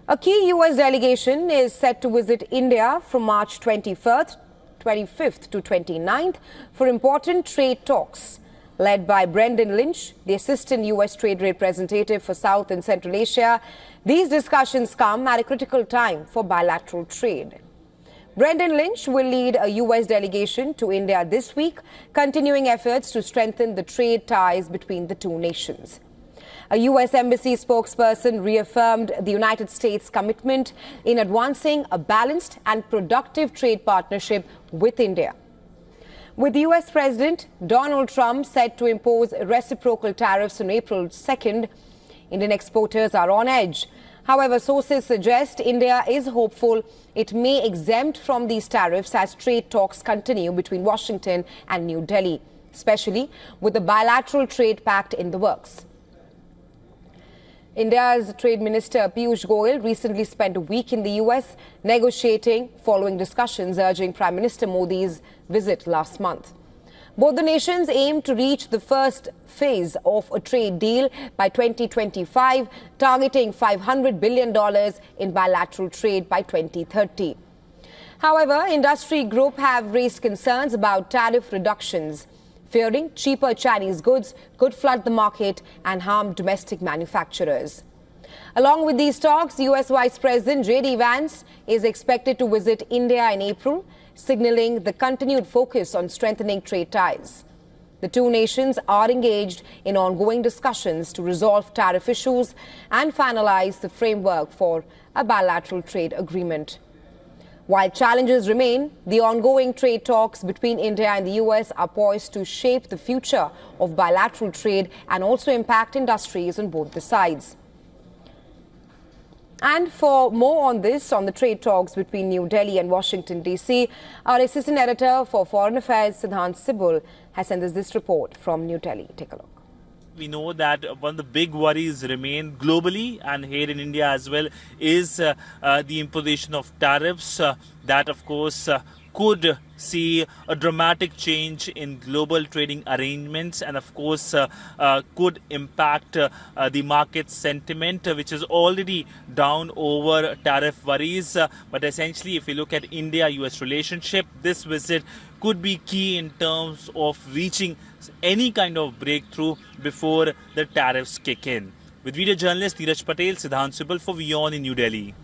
A key U.S. delegation is set to visit India from March 25th to 29th for important trade talks. Led by Brendan Lynch, the Assistant U.S. Trade Representative for South and Central Asia, these discussions come at a critical time for bilateral trade. Brendan Lynch will lead a U.S. delegation to India this week, continuing efforts to strengthen the trade ties between the two nations. A U.S. Embassy spokesperson reaffirmed the United States' commitment in advancing a balanced and productive trade partnership with India. With U.S. President Donald Trump set to impose reciprocal tariffs on April 2nd, Indian exporters are on edge. However, sources suggest India is hopeful it may exempt from these tariffs as trade talks continue between Washington and New Delhi, especially with the bilateral trade pact in the works. India's Trade Minister Piyush Goyal recently spent a week in the U.S. negotiating following discussions urging Prime Minister Modi's visit last month. Both the nations aim to reach the first phase of a trade deal by 2025, targeting $500 billion in bilateral trade by 2030. However, industry groups have raised concerns about tariff reductions, fearing cheaper Chinese goods could flood the market and harm domestic manufacturers. Along with these talks, U.S. Vice President J.D. Vance is expected to visit India in April, signaling the continued focus on strengthening trade ties. The two nations are engaged in ongoing discussions to resolve tariff issues and finalize the framework for a bilateral trade agreement. While challenges remain, the ongoing trade talks between India and the U.S. are poised to shape the future of bilateral trade and also impact industries on both the sides. And for more on this, on the trade talks between New Delhi and Washington, D.C., our Assistant Editor for Foreign Affairs, Siddhant Sibul, has sent us this report from New Delhi. Take a look. We know that one of the big worries remain globally and here in India as well is the imposition of tariffs that, of course, could see a dramatic change in global trading arrangements and, of course, could impact the market sentiment, which is already down over tariff worries. But essentially, if you look at India-US relationship, this visit could be key in terms of reaching any kind of breakthrough before the tariffs kick in. With video journalist Neeraj Patel, Siddhant Sibal for WION in New Delhi.